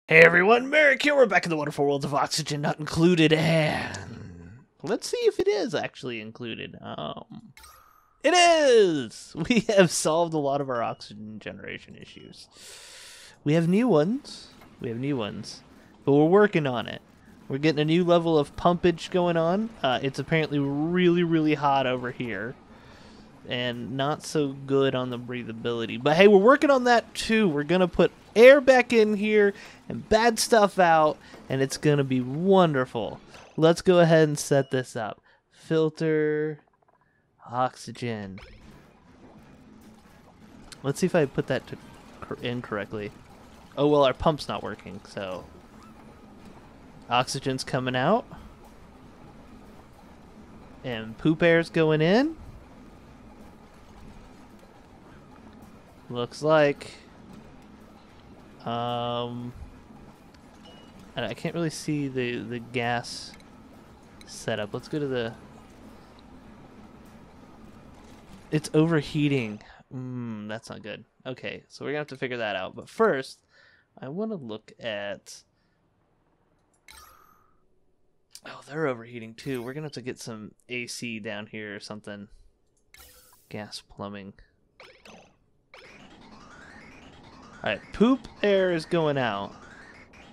Hey everyone, Merrick here. We're back in the wonderful world of oxygen not included, and let's see if it is actually included. It is! We have solved a lot of our oxygen generation issues. We have new ones. But we're working on it. We're getting a new level of pumpage going on. It's apparently really, really hot over here. And not so good on the breathability. But hey, we're working on that too. We're going to put air back in here and bad stuff out, and it's going to be wonderful. Let's go ahead and set this up. Filter, oxygen. Let's see if I put that in correctly. Oh, well, our pump's not working, so oxygen's coming out. And poop air's going in. Looks like, and I can't really see the gas setup. Let's go to the, it's overheating. That's not good. Okay, so we're gonna have to figure that out. But first, I want to look at, oh, they're overheating too. We're gonna have to get some AC down here or something. Gas plumbing. Alright, poop air is going out.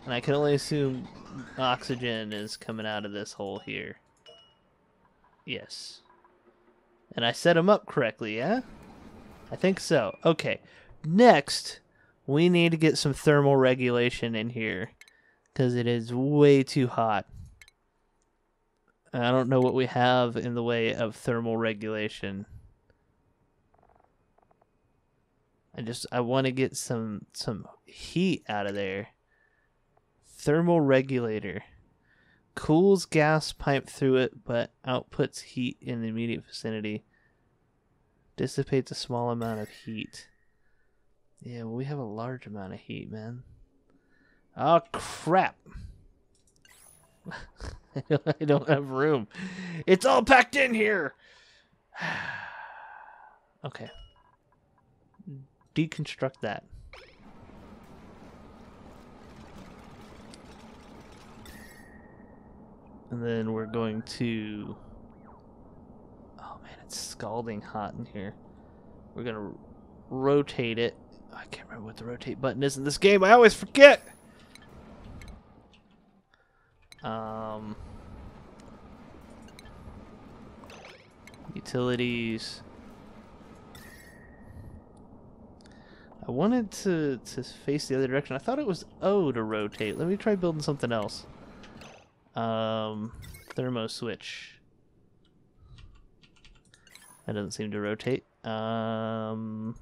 And I can only assume oxygen is coming out of this hole here. Yes. And I set them up correctly, yeah? I think so. Okay. Next, we need to get some thermal regulation in here. Because it is way too hot. I don't know what we have in the way of thermal regulation. I want to get some heat out of there. Thermal regulator. Cools gas pipe through it, but outputs heat in the immediate vicinity. Dissipates a small amount of heat. Yeah, well, we have a large amount of heat, man. Oh, crap. I don't have room. It's all packed in here. Okay. Deconstruct that. And then we're going to, oh man, it's scalding hot in here. We're gonna rotate it. I can't remember what the rotate button is in this game. I always forget. Utilities. I wanted to face the other direction. I thought it was O to rotate. Let me try building something else. Thermo switch. That doesn't seem to rotate. Oh,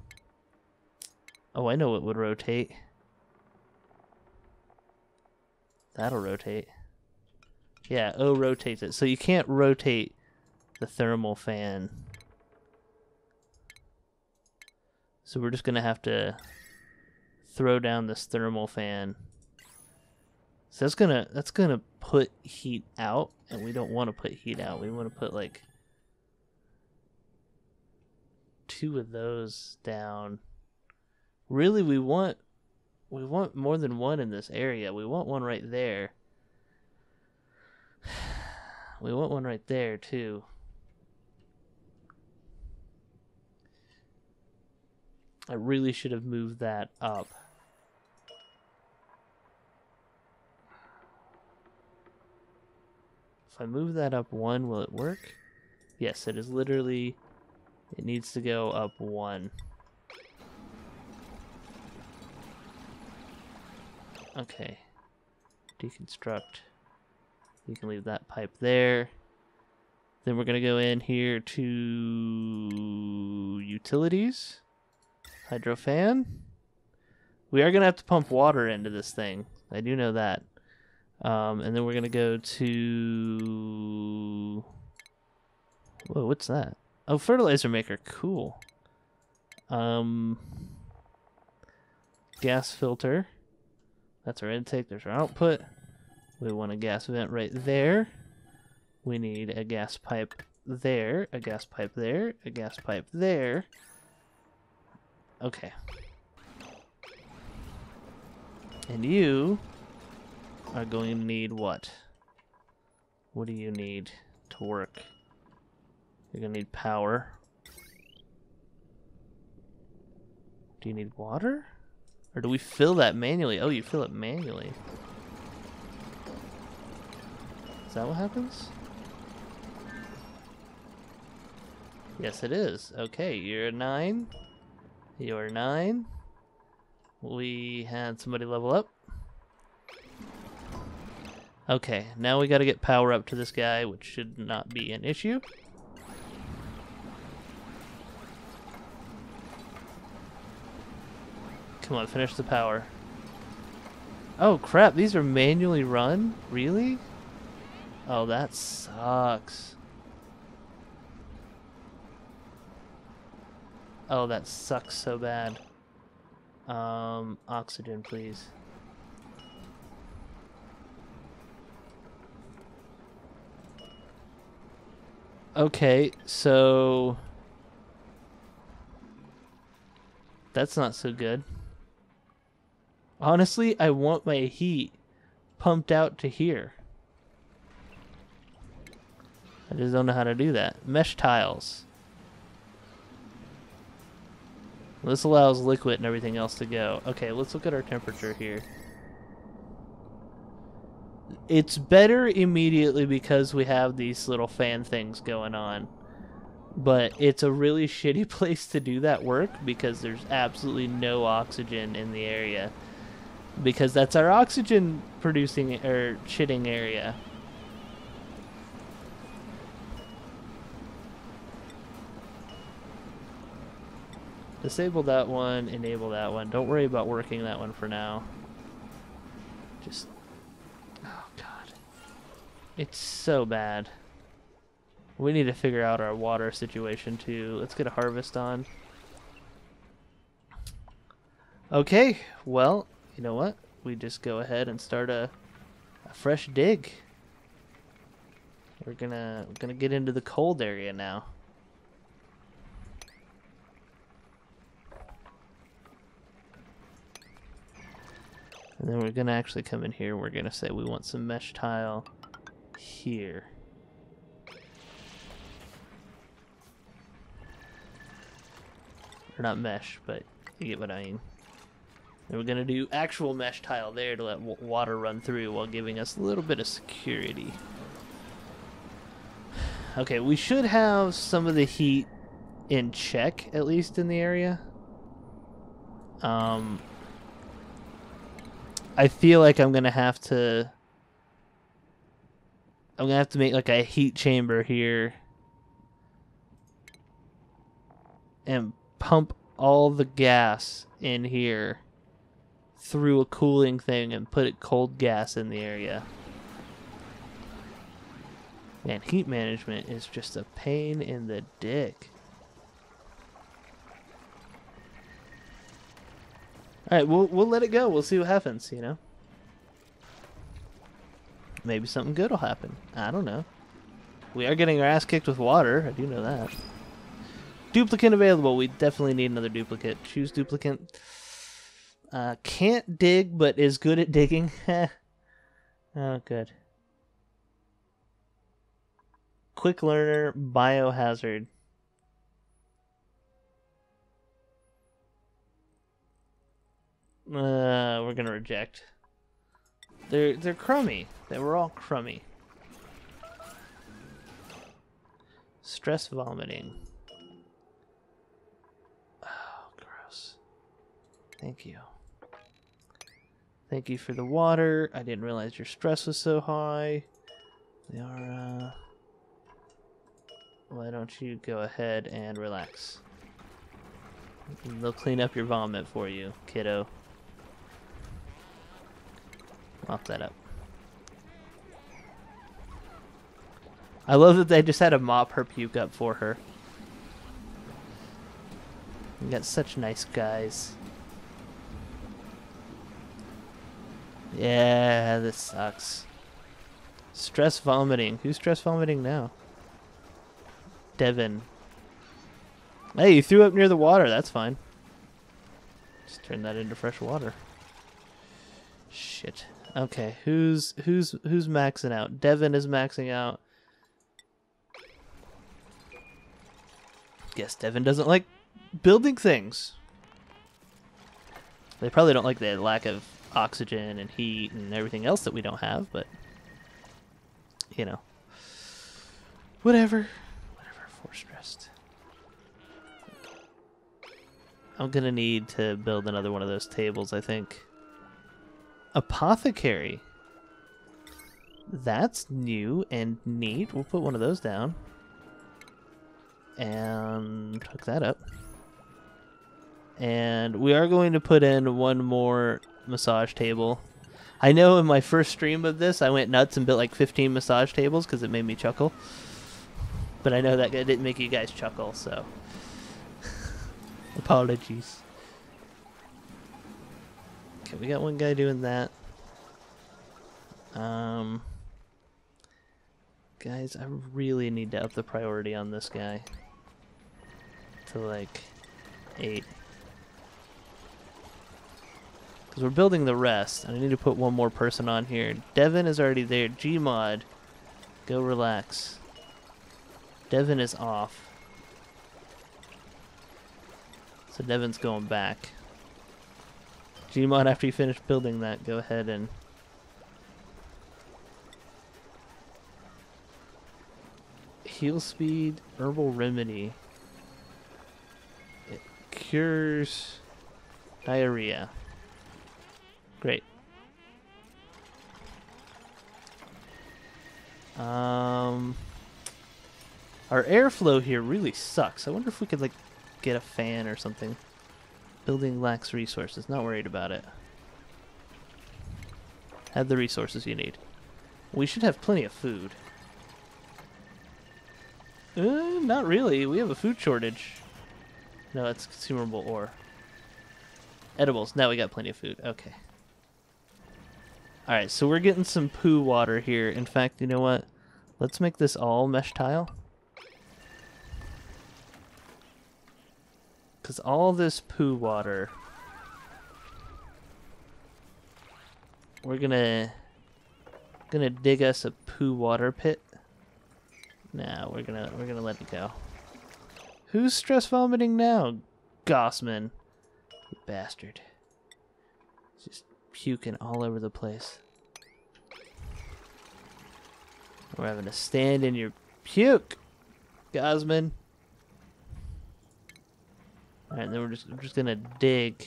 I know what would rotate. That'll rotate. Yeah, O rotates it. So you can't rotate the thermal fan. So we're just gonna have to throw down this thermal fan. So that's gonna put heat out, and we don't want to put heat out. We want to put like 2 of those down. Really, we want more than one in this area. We want one right there. We want one right there too. I really should have moved that up. If I move that up 1, will it work? Yes, it is literally, it needs to go up 1. Okay. Deconstruct. You can leave that pipe there. Then we're going to go in here to utilities. Hydro fan. We are going to have to pump water into this thing. I do know that. And then we're going to go to... Whoa, what's that? Oh, fertilizer maker. Cool. Gas filter. That's our intake. There's our output. We want a gas vent right there. We need a gas pipe there. A gas pipe there. A gas pipe there. Okay. And you are going to need what? What do you need to work? You're going to need power. Do you need water? Or do we fill that manually? Oh, you fill it manually. Is that what happens? Yes, it is. Okay, you're a 9. You're 9. We had somebody level up. Okay, now we gotta get power up to this guy, which should not be an issue. Come on, finish the power. Oh crap, these are manually run? Really? Oh, that sucks. Oh, that sucks so bad. Oxygen, please. Okay, so... that's not so good. Honestly, I want my heat pumped out to here. I just don't know how to do that. Mesh tiles. This allows liquid and everything else to go. Okay, let's look at our temperature here. It's better immediately because we have these little fan things going on. But it's a really shitty place to do that work because there's absolutely no oxygen in the area. Because that's our oxygen producing or shitting area. Disable that one, enable that one. Don't worry about working that one for now. Just... oh god. It's so bad. We need to figure out our water situation too. Let's get a harvest on. Okay, well, you know what? We just go ahead and start a fresh dig. We're gonna get into the cold area now. And then we're gonna actually come in here. We're gonna say we want some mesh tile here. Or not mesh, but you get what I mean. And we're going to do actual mesh tile there to let water run through while giving us a little bit of security. Okay, we should have some of the heat in check, at least in the area. I feel like I'm going to have to make like a heat chamber here. And pump all the gas in here through a cooling thing and put cold gas in the area. Man, heat management is just a pain in the dick. Alright, we'll let it go. We'll see what happens, you know? Maybe something good will happen. I don't know. We are getting our ass kicked with water. I do know that. Duplicate available. We definitely need another duplicate. Choose duplicate. Can't dig, but is good at digging. Oh, good. Quick learner, biohazard. We're gonna reject. They're crummy. They were all crummy. Stress vomiting. Oh, gross. Thank you. Thank you for the water. I didn't realize your stress was so high. They are, why don't you go ahead and relax? They'll clean up your vomit for you, kiddo. Mop that up. I love that they just had to mop her puke up for her. You got such nice guys. Yeah, this sucks. Stress vomiting. Who's stress vomiting now? Devin. Hey, you threw up near the water. That's fine. Just turn that into fresh water. Shit. Okay, who's maxing out? Devin is maxing out. Guess Devin doesn't like building things. They probably don't like the lack of oxygen and heat and everything else that we don't have, but you know. Whatever, force rest. I'm gonna need to build another one of those tables, I think. Apothecary. That's new and neat. We'll put one of those down. And hook that up. And we are going to put in one more massage table. I know in my first stream of this, I went nuts and built like 15 massage tables because it made me chuckle. But I know that it didn't make you guys chuckle, so apologies. Okay, we got one guy doing that. Guys, I really need to up the priority on this guy to like 8. Because we're building the rest. I need to put one more person on here. Devin is already there. Gmod, go relax. Devin is off. So Devin's going back. Gmod, after you finish building that, go ahead and... Heal speed, herbal remedy. It cures diarrhea. Great. Our airflow here really sucks. I wonder if we could like get a fan or something. Building lacks resources. Not worried about it. Have the resources you need. We should have plenty of food. Not really. We have a food shortage. No, it's consumable ore. Edibles. Now we got plenty of food. Okay. Alright, so we're getting some poo water here. In fact, you know what? Let's make this all mesh tile. Because all this poo water... We're gonna dig us a poo water pit. Nah, we're gonna let it go. Who's stress vomiting now? Gossman. You bastard. Just puking all over the place. We're having to stand in your puke, Gosman. Alright, then we're just gonna dig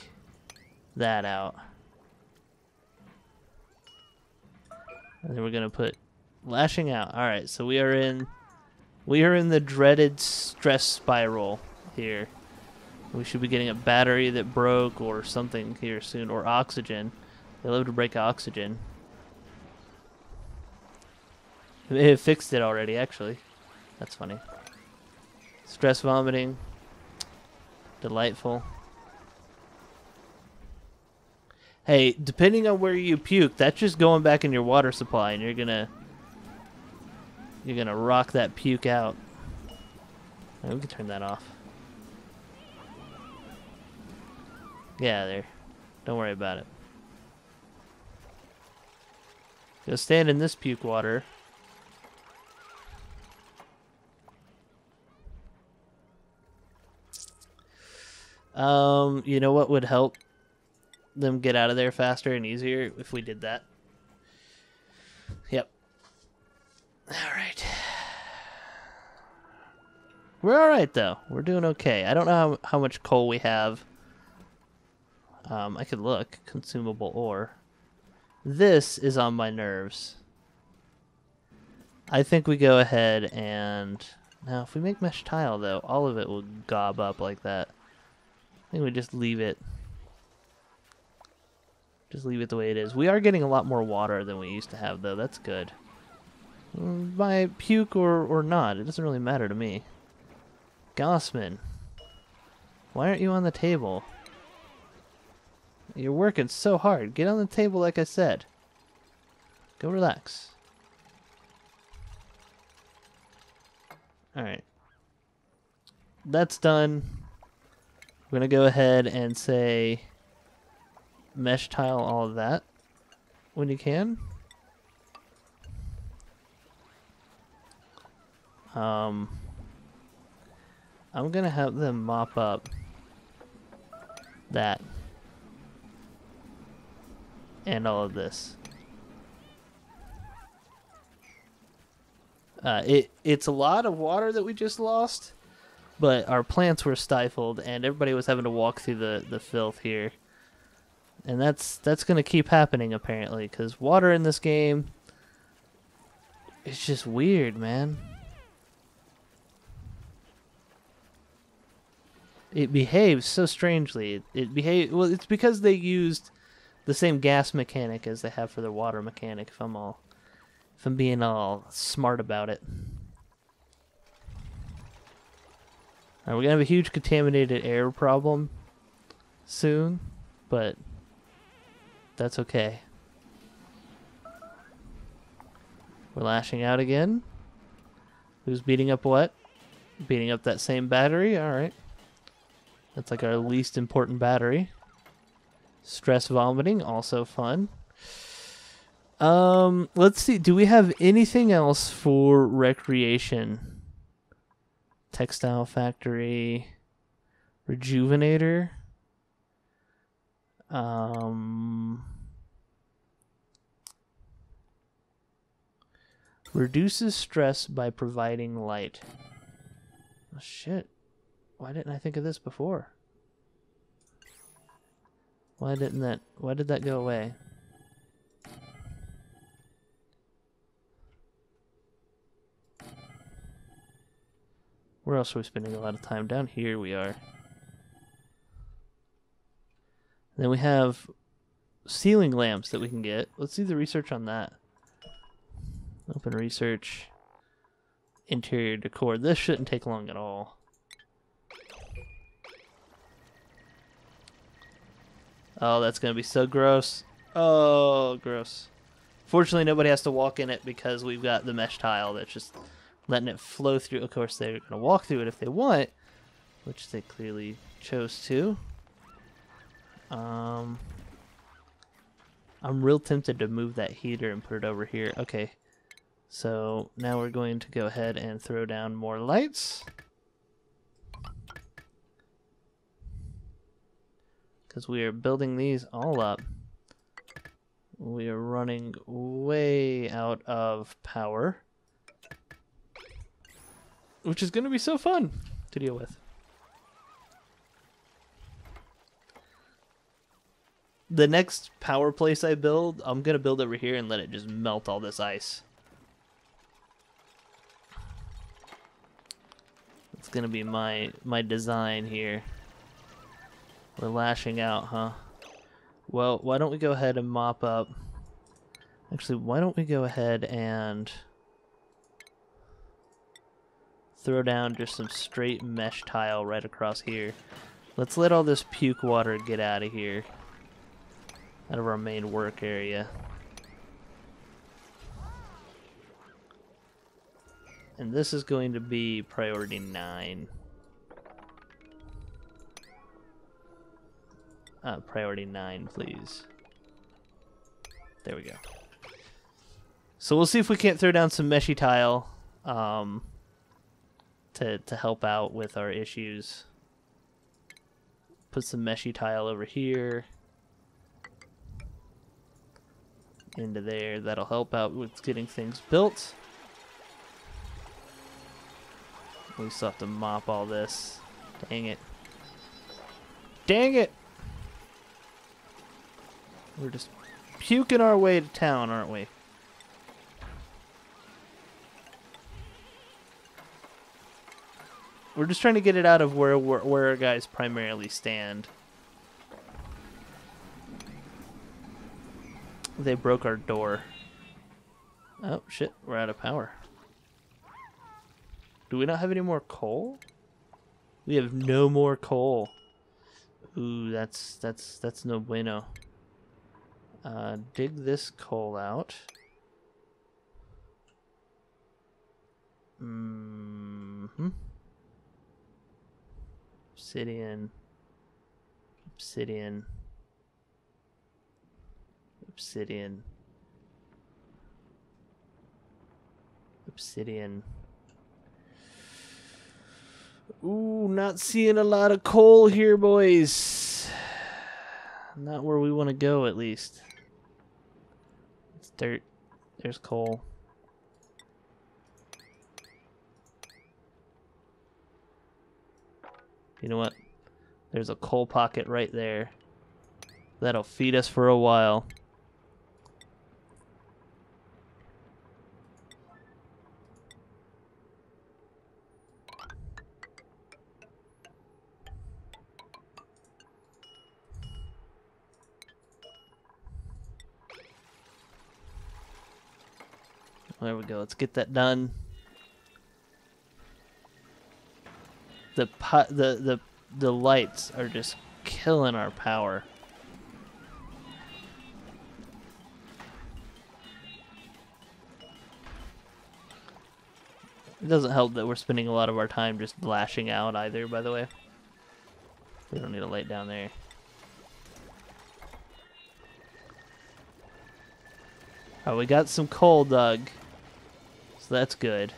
that out. And then we're gonna put lashing out. Alright, so we are in the dreaded stress spiral here. We should be getting a battery that broke or something here soon, or oxygen. They love to break oxygen. They fixed it already, actually. That's funny. Stress vomiting. Delightful. Hey, depending on where you puke, that's just going back in your water supply, and you're gonna rock that puke out. Right, we can turn that off. Yeah, there. Don't worry about it. Go stand in this puke water. You know what would help them get out of there faster and easier if we did that? Yep. Alright. We're alright, though. We're doing okay. I don't know how much coal we have. I could look. Consumable ore. This is on my nerves. I think we go ahead and... Now, if we make mesh tile, though, all of it will gob up like that. I think we just leave it. Just leave it the way it is. We are getting a lot more water than we used to have, though. That's good. By puke or not, it doesn't really matter to me. Gossman, why aren't you on the table? You're working so hard. Get on the table like I said. Go relax. Alright. That's done. We're going to go ahead and say mesh tile all of that. when you can. I'm gonna have them mop up that and all of this. It's a lot of water that we just lost, but our plants were stifled and everybody was having to walk through the filth here. And that's gonna keep happening apparently, because water in this game is just weird, man. It behaves so strangely. Well, it's because they used the same gas mechanic as they have for their water mechanic, if I'm being all smart about it. Alright, we're gonna have a huge contaminated air problem soon, but that's okay. We're lashing out again. Who's beating up what? Beating up that same battery? Alright. That's like our least important battery. Stress vomiting, also fun. Let's see. Do we have anything else for recreation? Textile factory. Rejuvenator. Reduces stress by providing light. Oh, shit. Why didn't I think of this before? Why did that go away? Where else are we spending a lot of time? Down here we are. Then we have ceiling lamps that we can get. Let's do the research on that. Open research. Interior decor. This shouldn't take long at all. Oh, that's going to be so gross. Oh, gross. Fortunately, nobody has to walk in it because we've got the mesh tile that's just letting it flow through. Of course, they're going to walk through it if they want, which they clearly chose to. I'm real tempted to move that heater and put it over here. Okay, so now we're going to go ahead and throw down more lights. Because we are building these all up. We are running way out of power. Which is going to be so fun to deal with. The next power place I build, I'm going to build over here and let it just melt all this ice. It's going to be my design here. We're lashing out, huh? Well, why don't we go ahead and mop up... Actually, why don't we go ahead and throw down just some straight mesh tile right across here. Let's let all this puke water get out of here. Out of our main work area. And this is going to be priority 9. Priority 9, please. There we go. So we'll see if we can't throw down some meshy tile to help out with our issues. Put some meshy tile over here. Into there. That'll help out with getting things built. We still have to mop all this. Dang it. Dang it! We're just puking our way to town, aren't we? We're just trying to get it out of where our guys primarily stand. They broke our door. Oh, shit. We're out of power. Do we not have any more coal? We have no more coal. Ooh, that's no bueno. Dig this coal out. Obsidian. Obsidian. Obsidian. Obsidian. Ooh, not seeing a lot of coal here, boys. Not where we want to go, at least. It's dirt. There's coal. You know what? There's a coal pocket right there. That'll feed us for a while. There we go. Let's get that done. The lights are just killing our power. It doesn't help that we're spending a lot of our time just lashing out either, by the way. We don't need a light down there. Oh, we got some coal dug. So that's good.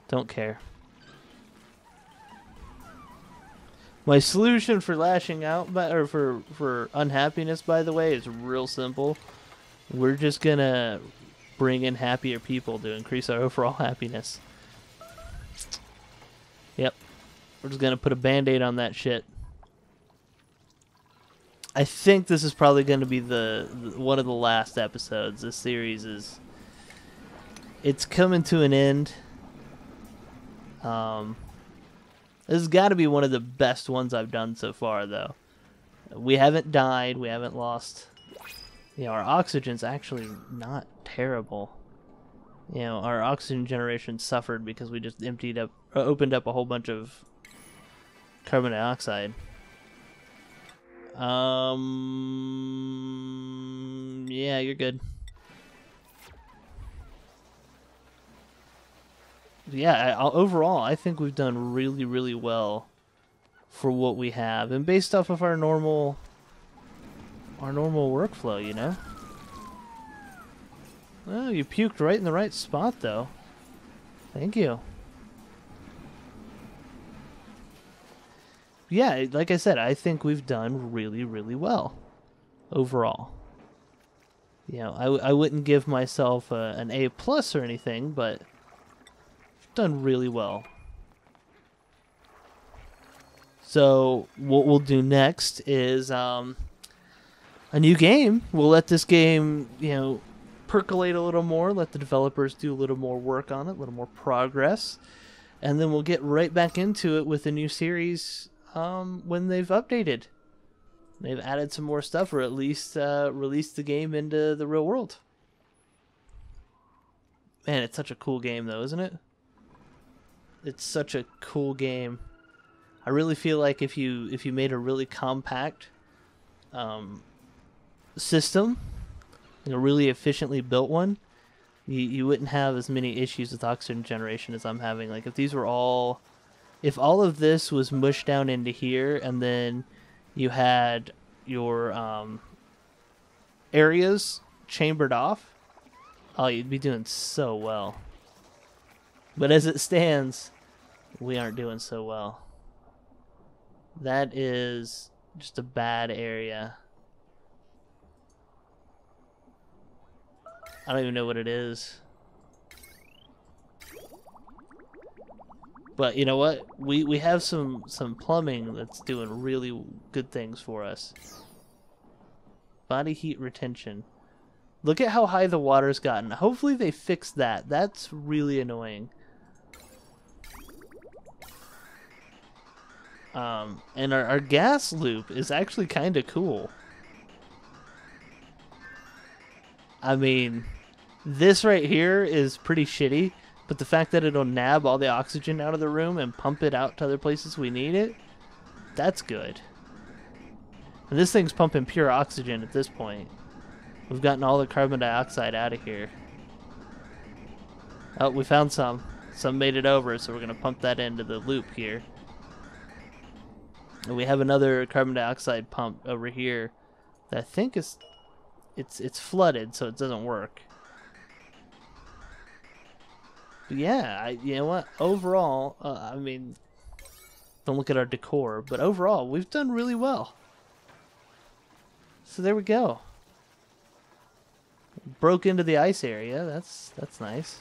Don't care. My solution for lashing out, or for unhappiness, by the way, is real simple. We're just gonna bring in happier people to increase our overall happiness. Yep. We're just gonna put a band-aid on that shit. I think this is probably going to be the one of the last episodes. This series it's coming to an end. This has got to be one of the best ones I've done so far, though. We haven't died. We haven't lost. You know, our oxygen's actually not terrible. You know, our oxygen generation suffered because we just opened up a whole bunch of carbon dioxide. Yeah, you're good. Yeah, overall, I think we've done really, really well for what we have, and based off of our normal workflow, you know. Well, you puked right in the right spot, though. Thank you. Yeah, like I said, I think we've done really, really well overall. You know, I wouldn't give myself an A+ or anything, but we've done really well. So what we'll do next is a new game. We'll let this game, you know, percolate a little more, let the developers do a little more work on it, a little more progress, and then we'll get right back into it with a new series. When they've updated, they've added some more stuff, or at least released the game into the real world. Man, it's such a cool game, though, isn't it? It's such a cool game. I really feel like if you made a really compact system, like a really efficiently built one, you wouldn't have as many issues with oxygen generation as I'm having. Like if all of this was mushed down into here, and then you had your areas chambered off, oh, you'd be doing so well. But as it stands, we aren't doing so well. That is just a bad area. I don't even know what it is. But you know what? We have some plumbing that's doing really good things for us. Body heat retention. Look at how high the water's gotten. Hopefully they fix that. That's really annoying. And our gas loop is actually kind of cool. I mean, this right here is pretty shitty. But the fact that it'll nab all the oxygen out of the room and pump it out to other places we need it, that's good. And this thing's pumping pure oxygen at this point. We've gotten all the carbon dioxide out of here. Oh, we found some. Some made it over, so we're going to pump that into the loop here. And we have another carbon dioxide pump over here that I think is... It's flooded, so it doesn't work. Yeah, you know what? Overall, I mean, don't look at our decor, but overall, we've done really well. So there we go. Broke into the ice area. That's nice.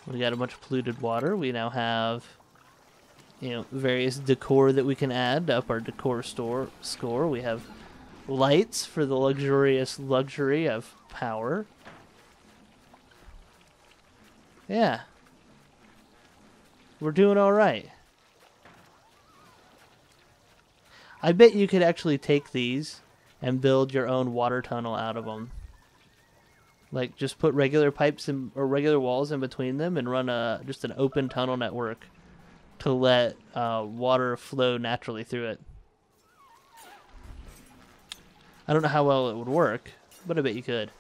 We got a bunch of polluted water. We now have, various decor that we can add to up our decor score. We have lights for the luxurious luxury of power. Yeah. We're doing all right. I bet you could actually take these and build your own water tunnel out of them. Like, just put regular pipes or regular walls in between them and run just an open tunnel network to let water flow naturally through it. I don't know how well it would work, but I bet you could.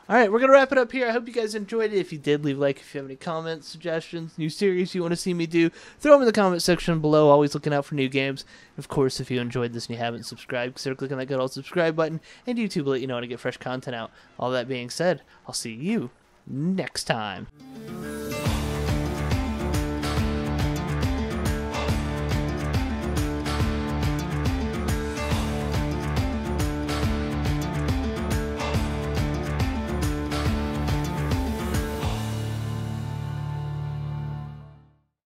Alright, we're going to wrap it up here. I hope you guys enjoyed it. If you did, leave a like. If you have any comments, suggestions, new series you want to see me do, throw them in the comment section below. Always looking out for new games. Of course, if you enjoyed this and you haven't subscribed, consider clicking that good old subscribe button, and YouTube will let you know how to get fresh content out. All that being said, I'll see you next time.